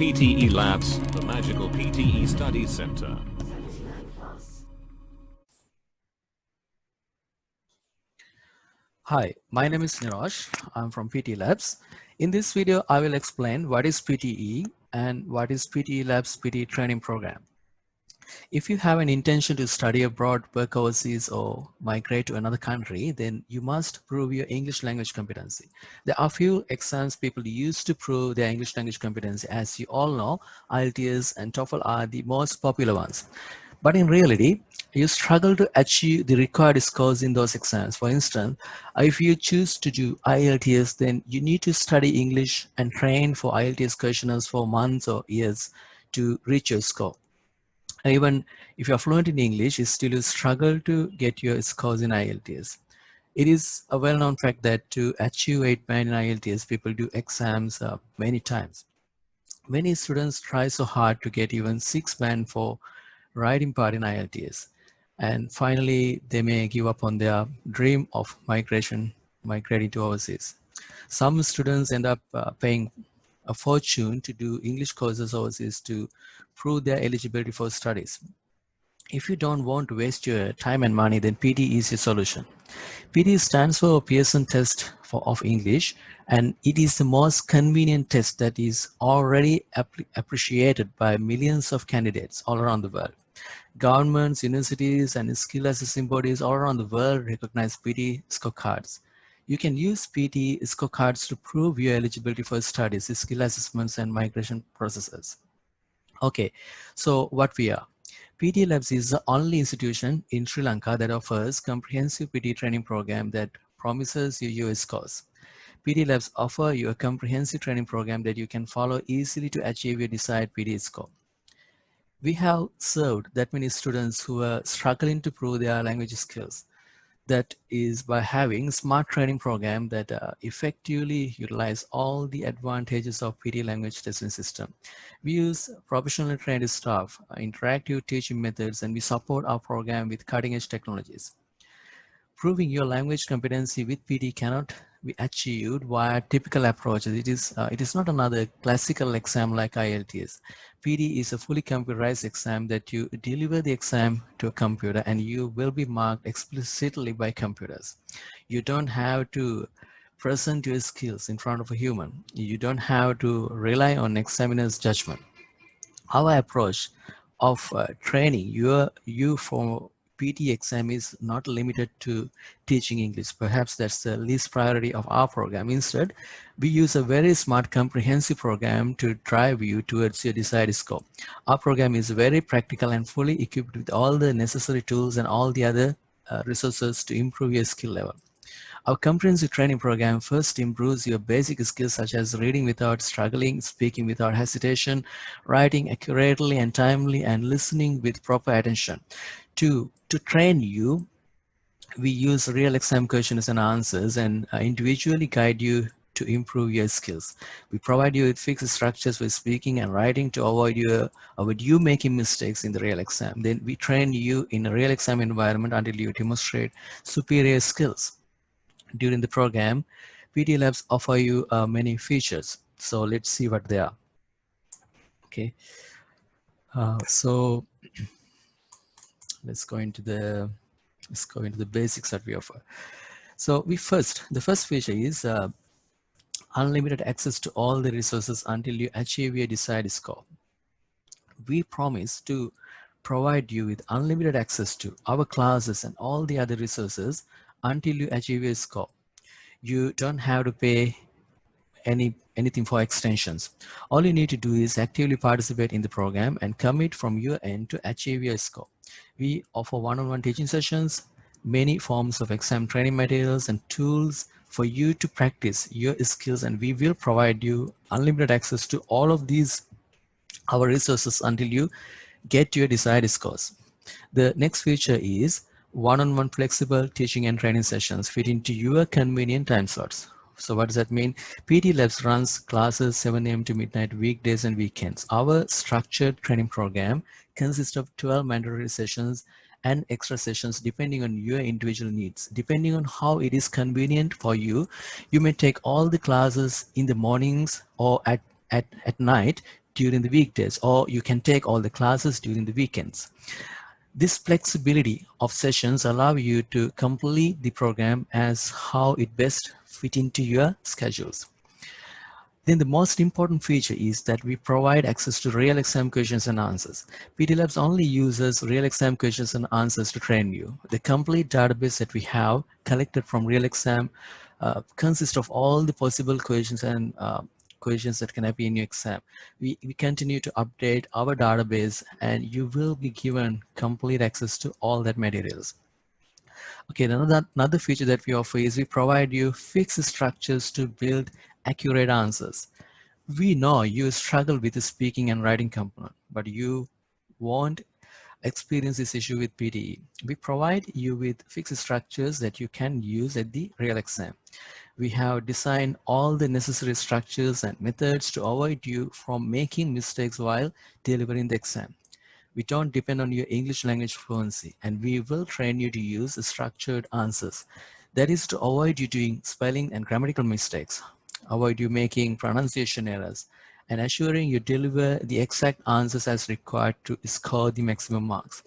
PTE Labs, the magical PTE Studies Center. Hi, my name is Niraj. I'm from PTE Labs. In this video, I will explain what is PTE and what is PTE Labs PTE training program. If you have an intention to study abroad, work overseas, or migrate to another country, then you must prove your English language competency. There are few exams people use to prove their English language competency. As you all know, IELTS and TOEFL are the most popular ones. But in reality, you struggle to achieve the required scores in those exams. For instance, if you choose to do IELTS, then you need to study English and train for IELTS questionnaires for months or years to reach your score. Even if you're fluent in English, you still struggle to get your scores in IELTS. It is a well-known fact that to achieve 8 band in IELTS, people do exams many times. Many students try so hard to get even 6 band for writing part in IELTS. And finally, they may give up on their dream of migrating to overseas. Some students end up paying a fortune to do English courses overseas to prove their eligibility for studies. If you don't want to waste your time and money, then PTE is your solution. PTE stands for Pearson Test of English, and it is the most convenient test that is already appreciated by millions of candidates all around the world. Governments, universities, and skill assessing bodies all around the world recognize PTE scorecards. You can use PTE scorecards to prove your eligibility for studies, skill assessments, and migration processes. Okay, so what we are. PTE Labs is the only institution in Sri Lanka that offers comprehensive PTE training program that promises you US scores. PTE Labs offer you a comprehensive training program that you can follow easily to achieve your desired PTE score. We have served that many students who are struggling to prove their language skills. That is by having smart training program that effectively utilize all the advantages of PTE language testing system. We use professionally trained staff, interactive teaching methods, and we support our program with cutting edge technologies. Proving your language competency with PTE cannot be achieved via typical approaches. It is not another classical exam like IELTS. PTE is a fully computerized exam that you deliver the exam to a computer and you will be marked explicitly by computers. You don't have to present your skills in front of a human. You don't have to rely on examiner's judgment. Our approach of training you for PT exam is not limited to teaching English. Perhaps that's the least priority of our program. Instead, we use a very smart, comprehensive program to drive you towards your desired scope. Our program is very practical and fully equipped with all the necessary tools and all the other resources to improve your skill level. Our comprehensive training program first improves your basic skills such as reading without struggling, speaking without hesitation, writing accurately and timely, and listening with proper attention. To train you, we use real exam questions and answers and individually guide you to improve your skills. We provide you with fixed structures for speaking and writing to avoid you making mistakes in the real exam. Then we train you in a real exam environment until you demonstrate superior skills. During the program, PTE Labs offer you many features. So let's see what they are. Okay. So let's go into the basics that we offer. So the first feature is unlimited access to all the resources until you achieve your desired score. We promise to provide you with unlimited access to our classes and all the other resources until you achieve your score. You don't have to pay anything for extensions. All you need to do is actively participate in the program and commit from your end to achieve your score. We offer one-on-one teaching sessions, many forms of exam training materials and tools for you to practice your skills, and we will provide you unlimited access to all of these our resources until you get your desired scores. The next feature is one-on-one flexible teaching and training sessions fit into your convenient time slots. So what does that mean? PTE Labs runs classes 7 a.m. to midnight weekdays and weekends. Our structured training program consists of 12 mandatory sessions and extra sessions depending on your individual needs. Depending on how it is convenient for you, you may take all the classes in the mornings or at night during the weekdays, or you can take all the classes during the weekends. This flexibility of sessions allow you to complete the program as how it best fit into your schedules. Then the most important feature is that we provide access to real exam questions and answers. PT Labs only uses real exam questions and answers to train you. The complete database that we have collected from real exam consists of all the possible questions and questions that can appear in your exam. We continue to update our database, and you will be given complete access to all that materials. Okay, another feature that we offer is we provide you fixed structures to build accurate answers. We know you struggle with the speaking and writing component, but you won't experience this issue with PTE. We provide you with fixed structures that you can use at the real exam. We have designed all the necessary structures and methods to avoid you from making mistakes while delivering the exam. We don't depend on your English language fluency, and we will train you to use structured answers. That is to avoid you doing spelling and grammatical mistakes, avoid you making pronunciation errors, and assuring you deliver the exact answers as required to score the maximum marks.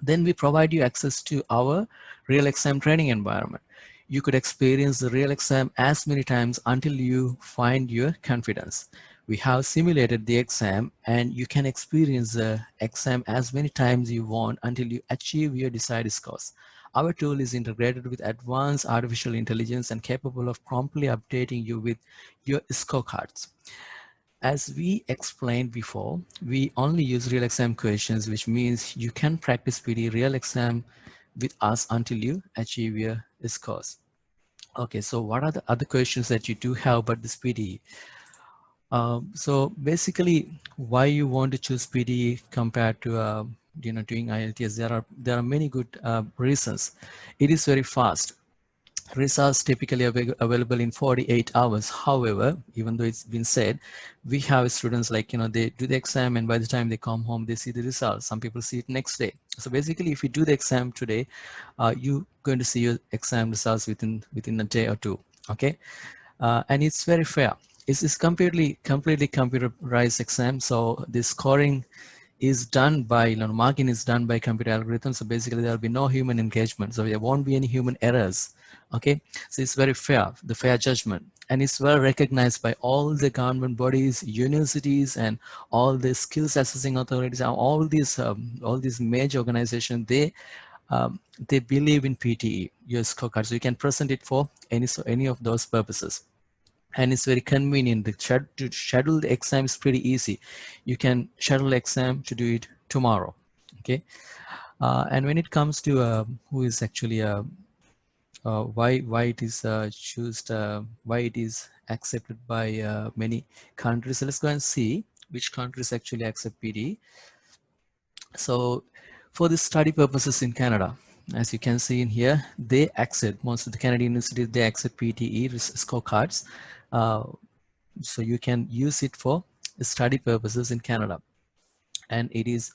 Then we provide you access to our real exam training environment. You could experience the real exam as many times until you find your confidence. We have simulated the exam, and you can experience the exam as many times you want until you achieve your desired scores. Our tool is integrated with advanced artificial intelligence and capable of promptly updating you with your scorecards. As we explained before, we only use real exam questions, which means you can practice PD real exam with us until you achieve your scores. Okay, so what are the other questions that you do have about this PD? So basically, why you want to choose PD compared to doing IELTS? There are many good reasons. It is very fast. Results typically available in 48 hours. However, even though it's been said, we have students like, they do the exam, and by the time they come home, they see the results. Some people see it next day. So basically, if you do the exam today, you're going to see your exam results within a day or two. Okay, and it's very fair. It's completely computerized exam. So the scoring is done by, marking is done by computer algorithms. So basically there will be no human engagement. So there won't be any human errors. Okay, so it's very fair, the fair judgment, and it's well recognized by all the government bodies, universities, and all the skills assessing authorities, and all these major organizations. They believe in PTE, your scorecard, so you can present it for any of those purposes. And it's very convenient. To schedule the exam is pretty easy. You can schedule exam to do it tomorrow. Okay, and when it comes to who is actually why it is why it is accepted by many countries. So let's go and see which countries actually accept PD. So for the study purposes in Canada, as you can see in here, they accept, most of the Canadian universities, they accept PTE scorecards. So you can use it for study purposes in Canada, and it is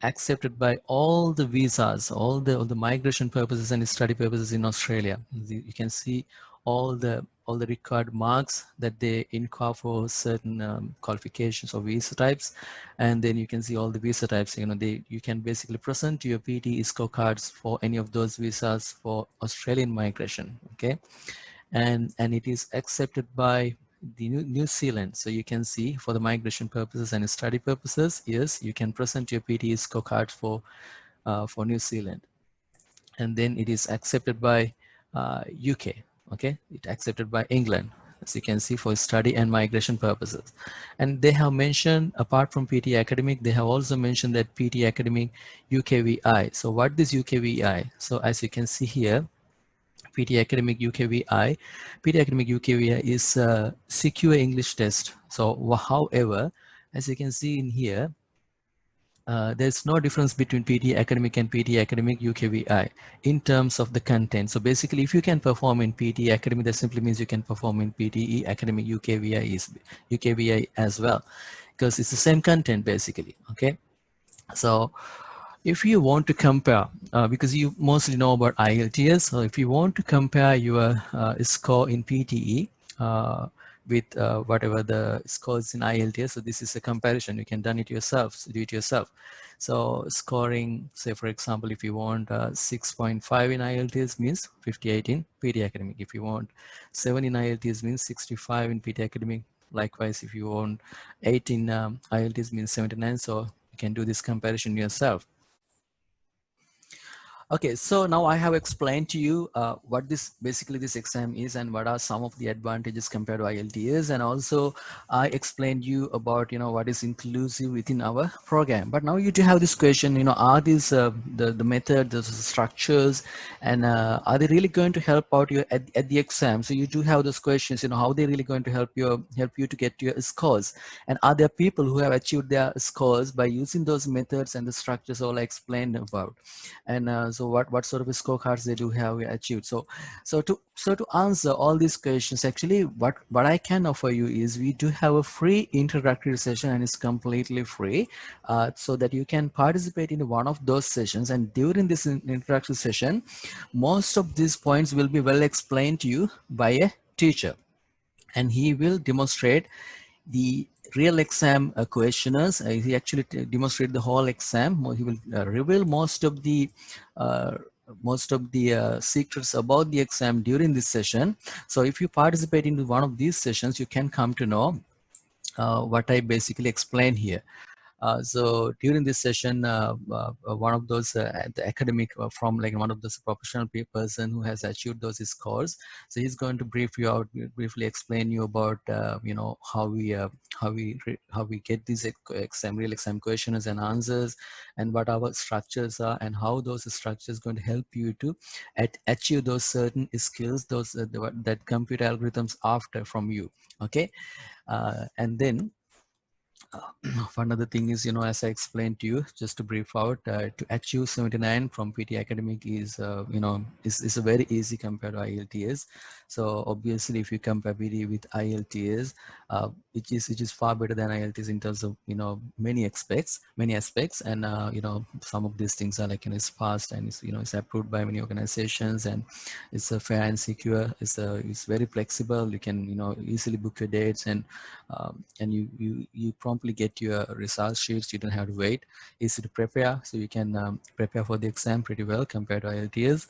accepted by all the visas, all the migration purposes and study purposes in Australia. You can see all the required marks that they inquire for certain qualifications or visa types, and then you can see all the visa types. You can basically present your PT scorecards for any of those visas for Australian migration. Okay, and it is accepted by the New Zealand. So you can see for the migration purposes and study purposes, yes, you can present your PTE scorecard for New Zealand. And then it is accepted by UK. Okay, it accepted by England, as you can see, for study and migration purposes. And they have mentioned, apart from PT Academic, they have also mentioned that PT Academic UKVI. So what is UKVI? So as you can see here, PT Academic UKVI. PT Academic UKVI is a secure English test. So however, as you can see in here, there's no difference between PT Academic and PT Academic UKVI in terms of the content. So basically, if you can perform in PT Academic, that simply means you can perform in PTE Academic UKVI as well, because it's the same content basically. Okay, so if you want to compare, because you mostly know about IELTS, so if you want to compare your score in PTE with whatever the scores in IELTS. So this is a comparison. You can do it yourself. So scoring, say for example, if you want 6.5 in IELTS means 58 in PT Academic. If you want 7 in IELTS means 65 in PT Academic. Likewise, if you want 8 in IELTS means 79. So you can do this comparison yourself. Okay, so now I have explained to you what basically this exam is and what are some of the advantages compared to IELTS, and also I explained you about what is inclusive within our program. But now you do have this question, are these the method, the structures, and are they really going to help out you at the exam? So you do have those questions, how they really going to help you to get your scores, and are there people who have achieved their scores by using those methods and the structures all I explained about? And so what sort of scorecards they do have achieved. So to answer all these questions, actually what I can offer you is we do have a free introductory session, and it's completely free, so that you can participate in one of those sessions. And during this introductory session, most of these points will be well explained to you by a teacher, and he will demonstrate the real exam questionnaires. He actually demonstrate the whole exam. He will reveal uh, most of the secrets about the exam during this session. So if you participate in one of these sessions, you can come to know what I basically explained here. So during this session, one of those the academic from like one of those professional person who has achieved those scores, so he's going to brief you out, briefly explain you about how we get these real exam questions and answers, and what our structures are, and how those structures going to help you to achieve those certain skills, those that computer algorithms after from you. Okay, and then one other thing is, as I explained to you, just to brief out, to achieve 79 from PT Academic is, is a very easy compared to IELTS. So obviously, if you compare PT with IELTS, which is far better than IELTS in terms of, many aspects, and some of these things are like, it's fast, and it's approved by many organizations, and it's a fair and secure. It's very flexible. You can easily book your dates, and you promptly get your result sheets. You don't have to wait. Easy to prepare, so you can prepare for the exam pretty well compared to IELTS.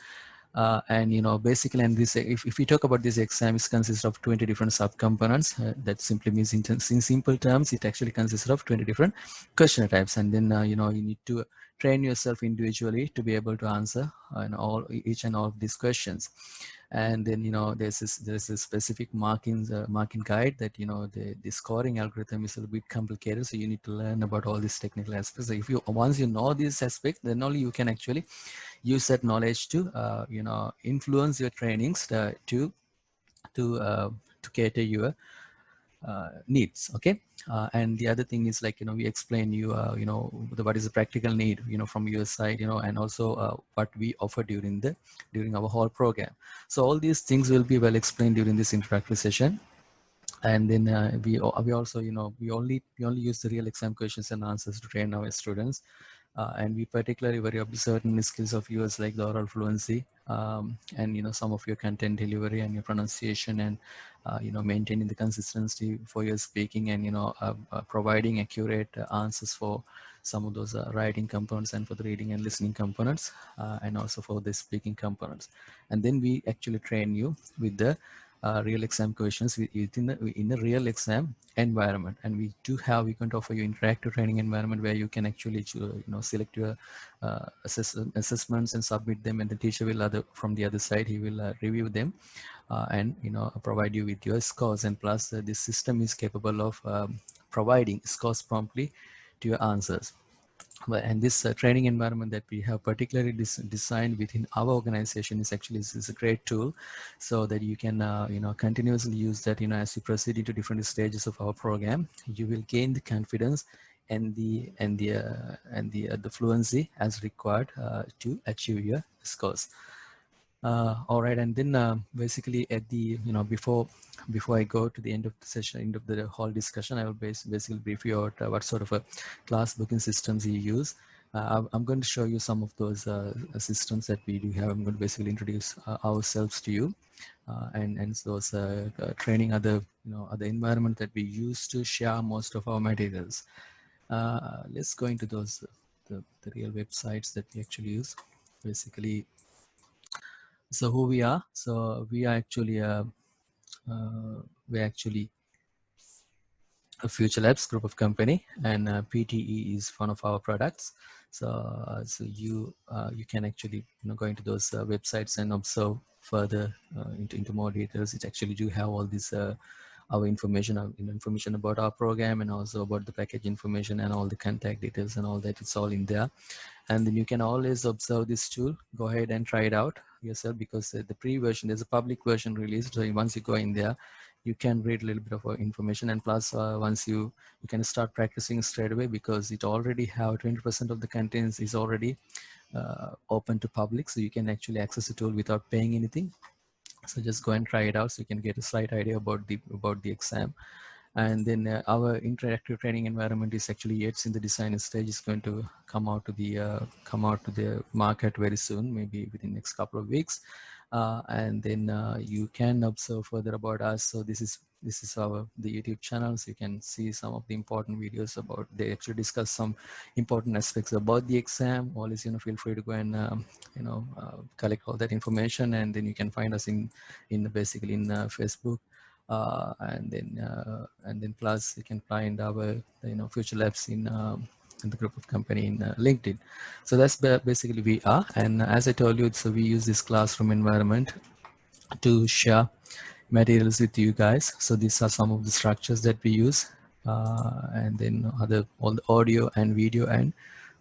And basically, and this, if we talk about this exam, it consists of 20 different subcomponents. That simply means in simple terms, it actually consists of 20 different question types, and then you need to train yourself individually to be able to answer each and all of these questions. And then there's a specific marking guide that the scoring algorithm is a little bit complicated, so you need to learn about all these technical aspects. So if you once you know this aspect, then only you can actually use that knowledge to influence your trainings to cater your needs. Okay, and the other thing is, like we explain you what is the practical need from your side, and also what we offer during our whole program. So all these things will be well explained during this introductory session. And then we also we only use the real exam questions and answers to train our students. And we particularly worry about certain skills of yours, like the oral fluency, and some of your content delivery and your pronunciation, and maintaining the consistency for your speaking, and providing accurate answers for some of those writing components, and for the reading and listening components, and also for the speaking components. And then we actually train you with the real exam questions in the real exam environment. And we're going to offer you interactive training environment where you can actually select your assessments and submit them, and the teacher will from the other side, he will review them, and provide you with your scores. And plus this system is capable of providing scores promptly to your answers. And this training environment that we have particularly designed within our organization is a great tool, so that you can continuously use that as you proceed into different stages of our program. You will gain the confidence and the fluency as required to achieve your scores. All right, and then basically at the before I go to the end of the session, end of the whole discussion, I will basically brief you out what sort of a class booking systems you use. I'm going to show you some of those systems that we do have. I'm going to basically introduce ourselves to you, and those training other the environment that we use to share most of our materials. Let's go into those the real websites that we actually use. Basically, so who we are. So we are actually we're actually a Future Labs group of company, and PTE is one of our products. So you can actually go into those websites and observe further into more details. It actually do have all this our information, information about our program, and also about the package information and all the contact details and all that. It's all in there. And then you can always observe this tool. Go ahead and try it out yourself, because the pre-version, there's a public version released. So once you go in there, you can read a little bit of information, and plus once you can start practicing straight away, because it already have 20% of the contents is already open to public, so you can actually access the tool without paying anything. So just go and try it out so you can get a slight idea about the exam. And then our interactive training environment is actually yet in the design stage. It's going to come out to the market very soon, maybe within the next couple of weeks. And then you can observe further about us. So this is the YouTube channel, so you can see some of the important videos about. They actually discuss some important aspects about the exam. Always feel free to go and collect all that information, and then you can find us in basically in Facebook. And then plus you can find our Future Labs in the group of company in LinkedIn. So that's basically we are. And as I told you, so we use this classroom environment to share materials with you guys. So these are some of the structures that we use, and then all the audio and video and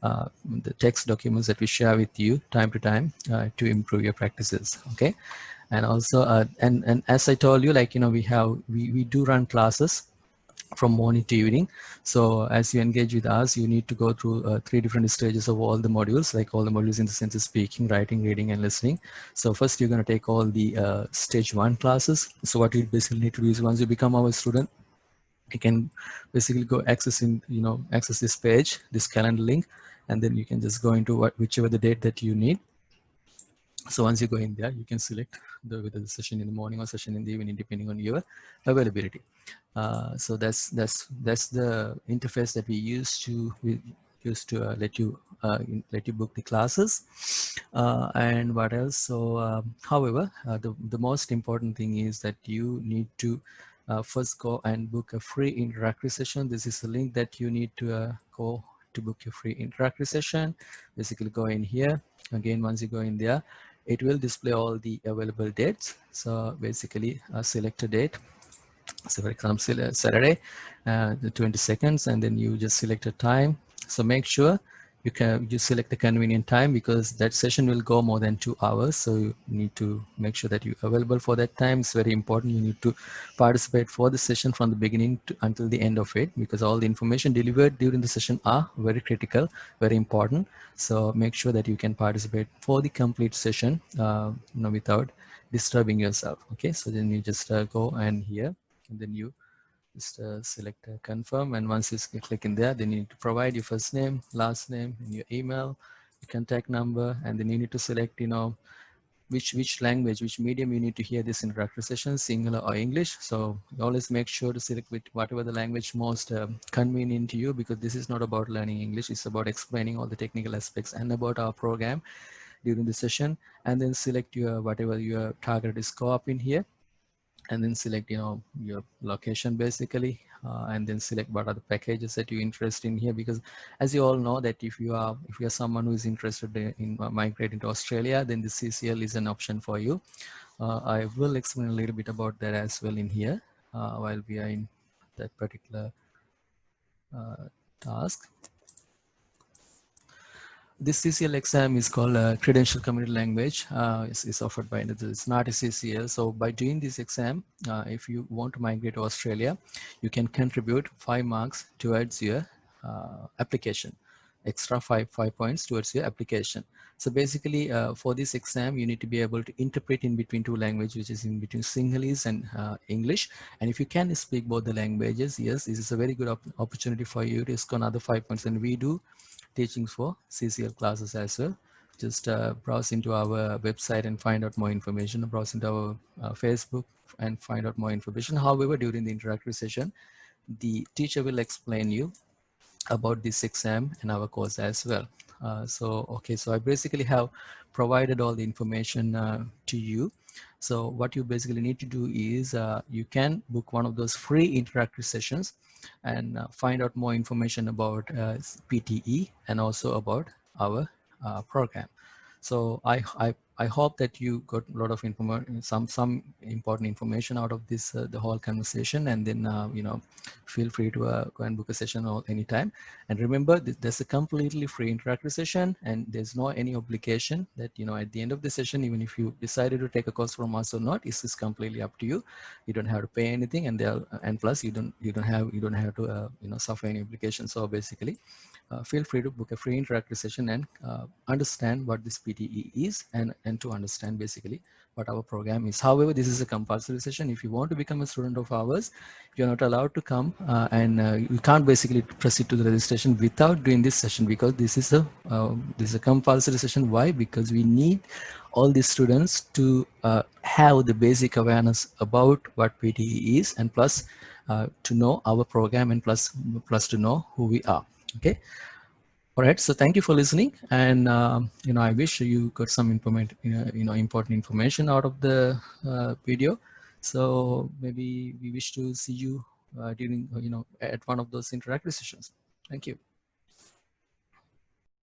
the text documents that we share with you time to time to improve your practices. Okay. And also and as I told you, we do run classes from morning to evening. So as you engage with us, you need to go through 3 different stages of all the modules, like all the modules in the sense of speaking, writing, reading, and listening. So first you're going to take all the stage 1 classes. So what you basically need to do is, once you become our student, you can basically go access this page, this calendar link, and then you can just go into whichever the date that you need. So once you go in there, you can select whether the session in the morning or session in the evening, depending on your availability. So that's the interface that we use to let you book the classes. And what else? So however, the most important thing is that you need to first go and book a free introductory session. This is the link that you need to go to book your free introductory session. Basically go in here. Again, once you go in there, it will display all the available dates. So basically select a date. So for example, Saturday, the 22nd, and then you just select a time. So make sure you select the convenient time, because that session will go more than 2 hours. So you need to make sure that you're available for that time. It's very important. You need to participate for the session from the beginning until the end of it, because all the information delivered during the session are very critical, very important. So make sure that you can participate for the complete session without disturbing yourself. Okay, so then you just go and here, and then you just select confirm, and once you click in there, then you need to provide your first name, last name, and your email, your contact number, and then you need to select which language, which medium you need to hear this introductory session, Sinhala or English. So always make sure to select with whatever the language most convenient to you, because this is not about learning English, it's about explaining all the technical aspects and about our program during the session. And then select your whatever your targeted score up in here, and then select your location basically, and then select what are the packages that you're interested in here, because as you all know that if you are someone who is interested in migrating to Australia, then the CCL is an option for you. I will explain a little bit about that as well in here while we are in that particular task. This CCL exam is called Credential Community Language. It's offered by it's not a CCL. So by doing this exam, if you want to migrate to Australia, you can contribute 5 marks towards your application, extra 5 points towards your application. So basically for this exam, you need to be able to interpret in between 2 languages, which is in between Sinhalese and English. And if you can speak both the languages, yes, this is a very good opportunity for you to score another 5 points. And we do teachings for CCL classes as well just browse into our website and find out more information, browse into our Facebook and find out more information. However, during the introductory session, the teacher will explain you about this exam and our course as well. So I basically have provided all the information to you. So what you basically need to do is you can book one of those free interactive sessions and find out more information about PTE and also about our program. So I hope that you got a lot of information, some important information out of this the whole conversation, and then feel free to go and book a session or anytime. And remember, there's a completely free interactive session, and there's no any obligation that at the end of the session, even if you decided to take a course from us or not, it's completely up to you. You don't have to pay anything, and plus you don't have to suffer any obligation. So basically, feel free to book a free interactive session and understand what this PTE is and to understand basically what our program is. However, this is a compulsory session. If you want to become a student of ours, you're not allowed to come and you can't basically proceed to the registration without doing this session, because this is a compulsory session. Why? Because we need all the students to have the basic awareness about what PTE is, and plus to know our program, and plus to know who we are. Okay. All right. So thank you for listening, and I wish you got some important information out of the video. So maybe we wish to see you during at one of those interactive sessions. Thank you.